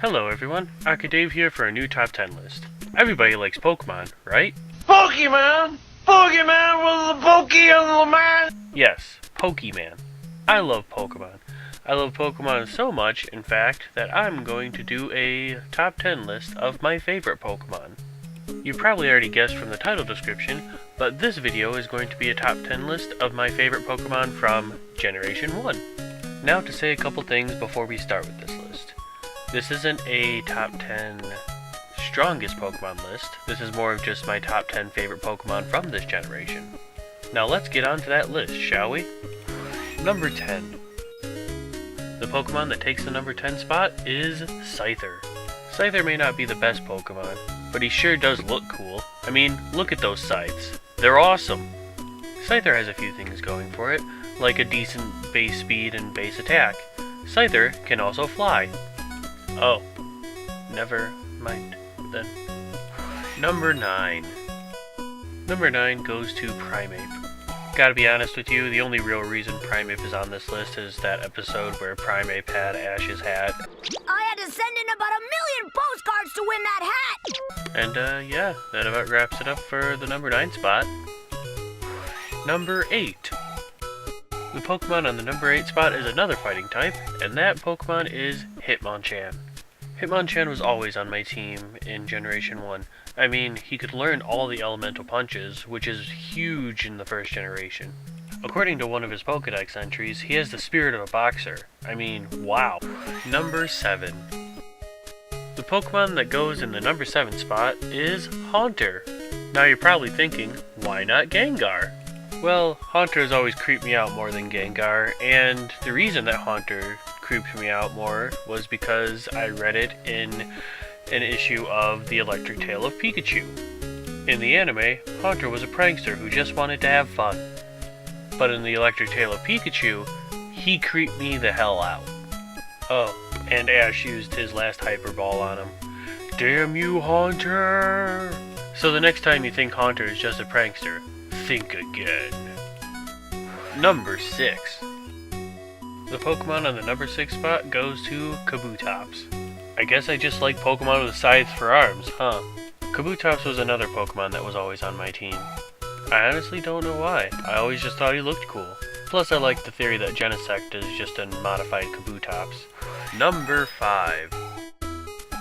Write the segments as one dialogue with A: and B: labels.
A: Hello everyone, Dave here for a new top 10 list. Everybody likes Pokemon, right?
B: Pokemon! Pokemon with the pokey on the man!
A: Yes, Pokemon. I love Pokemon. I love Pokemon so much, in fact, that I'm going to do a top 10 list of my favorite Pokemon. You probably already guessed from the title description, but this video is going to be a top 10 list of my favorite Pokemon from Generation 1. Now to say a couple things before we start with this list. This isn't a top 10 strongest Pokemon list, this is more of just my top 10 favorite Pokemon from this generation. Now let's get on to that list, shall we? Number 10. The Pokemon that takes the number 10 spot is Scyther. Scyther may not be the best Pokemon, but he sure does look cool. I mean, look at those scythes. They're awesome! Scyther has a few things going for it, like a decent base speed and base attack. Scyther can also fly. Oh, never mind then. Number 9. Number 9 goes to Primeape. Gotta be honest with you, the only real reason Primeape is on this list is that episode where Primeape had Ash's hat.
C: I had to send in about 1,000,000 postcards to win that hat!
A: And yeah, that about wraps it up for the number 9 spot. Number 8. The Pokemon on the number 8 spot is another fighting type, and that Pokemon is Hitmonchan. Hitmonchan was always on my team in Generation 1. I mean, he could learn all the elemental punches, which is huge in the first generation. According to one of his Pokedex entries, he has the spirit of a boxer. I mean, wow. Number 7. The Pokemon that goes in the number 7 spot is Haunter. Now you're probably thinking, why not Gengar? Well, Haunter has always creeped me out more than Gengar, and the reason that Haunter creeped me out more was because I read it in an issue of The Electric Tale of Pikachu. In the anime, Haunter was a prankster who just wanted to have fun. But in The Electric Tale of Pikachu, he creeped me the hell out. Oh, and Ash used his last Hyper Ball on him. Damn you, Haunter! So the next time you think Haunter is just a prankster, think again. Number 6. The Pokemon on the number 6 spot goes to Kabutops. I guess I just like Pokemon with scythes for arms, huh? Kabutops was another Pokemon that was always on my team. I honestly don't know why. I always just thought he looked cool. Plus I like the theory that Genesect is just a modified Kabutops. Number 5.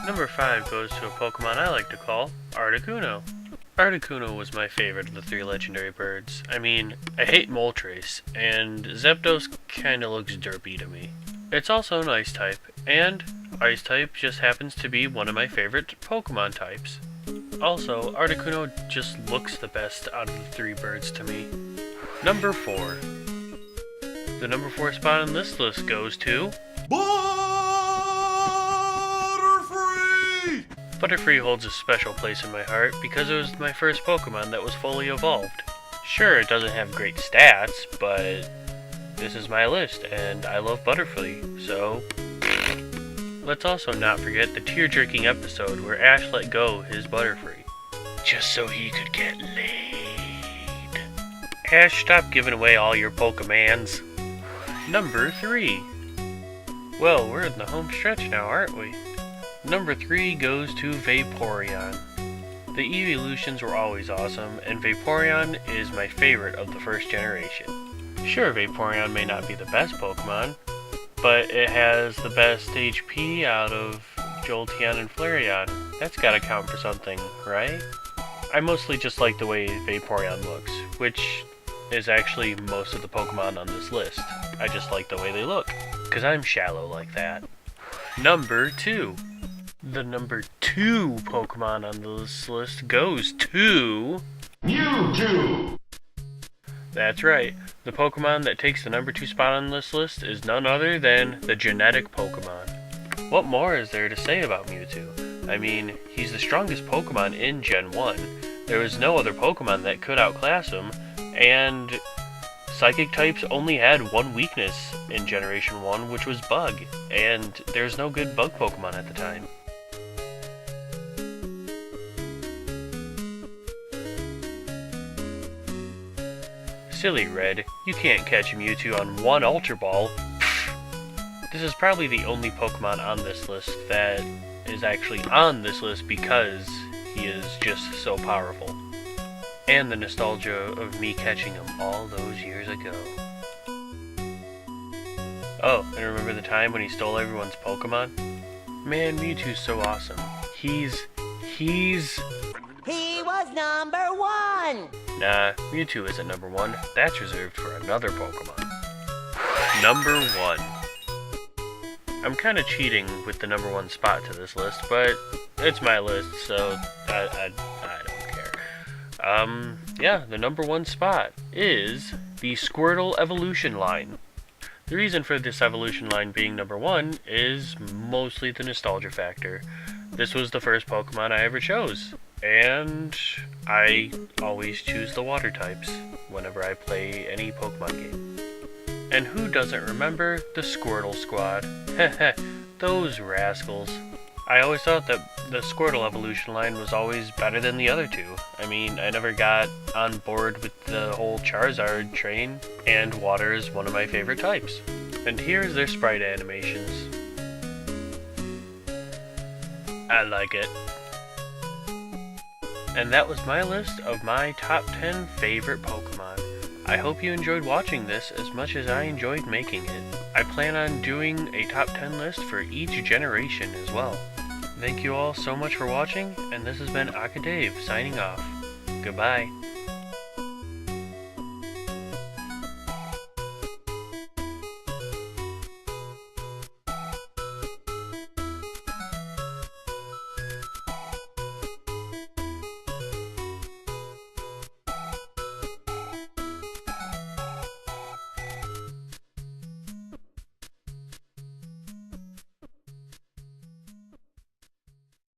A: Number 5 goes to a Pokemon I like to call Articuno. Articuno was my favorite of the 3 legendary birds. I mean, I hate Moltres, and Zapdos kinda looks derpy to me. It's also an Ice type, and Ice type just happens to be one of my favorite Pokemon types. Also, Articuno just looks the best out of the 3 birds to me. Number 4. The number 4 spot on this list goes to Butterfree! Butterfree holds a special place in my heart because it was my first Pokemon that was fully evolved. Sure, it doesn't have great stats, but this is my list, and I love Butterfree, so let's also not forget the tear-jerking episode where Ash let go his Butterfree, just so he could get laid. Ash, stop giving away all your Pokemans. Number 3. Well, we're in the home stretch now, aren't we? Number 3 goes to Vaporeon. The evolutions were always awesome, and Vaporeon is my favorite of the first generation. Sure, Vaporeon may not be the best Pokemon, but it has the best HP out of Jolteon and Flareon. That's gotta count for something, right? I mostly just like the way Vaporeon looks, which is actually most of the Pokemon on this list. I just like the way they look, because I'm shallow like that. Number 2. The number 2 Pokemon on this list goes to Mewtwo! That's right, the Pokemon that takes the number 2 spot on this list is none other than the genetic Pokemon. What more is there to say about Mewtwo? I mean, he's the strongest Pokemon in Gen 1, there was no other Pokemon that could outclass him, and Psychic types only had one weakness in Generation 1, which was Bug, and there's no good Bug Pokemon at the time. Silly Red, you can't catch Mewtwo on one Ultra Ball. This is probably the only Pokemon on this list that is actually on this list because he is just so powerful. And the nostalgia of me catching him all those years ago. Oh, and remember the time when he stole everyone's Pokemon? Man, Mewtwo's so awesome. He
D: was number 1!
A: Nah, Mewtwo isn't number 1. That's reserved for another Pokemon. Number 1. I'm kinda cheating with the number 1 spot to this list, but it's my list, so I don't care. Yeah, the number 1 spot is the Squirtle evolution line. The reason for this evolution line being number 1 is mostly the nostalgia factor. This was the first Pokemon I ever chose, and I always choose the water types whenever I play any Pokemon game. And who doesn't remember the Squirtle squad? Heh, those rascals. I always thought that the Squirtle evolution line was always better than the other two. I mean, I never got on board with the whole Charizard train, and water is one of my favorite types. And here's their sprite animations. I like it. And that was my list of my top 10 favorite Pokemon. I hope you enjoyed watching this as much as I enjoyed making it. I plan on doing a top 10 list for each generation as well. Thank you all so much for watching, and this has been Akadave signing off. Goodbye.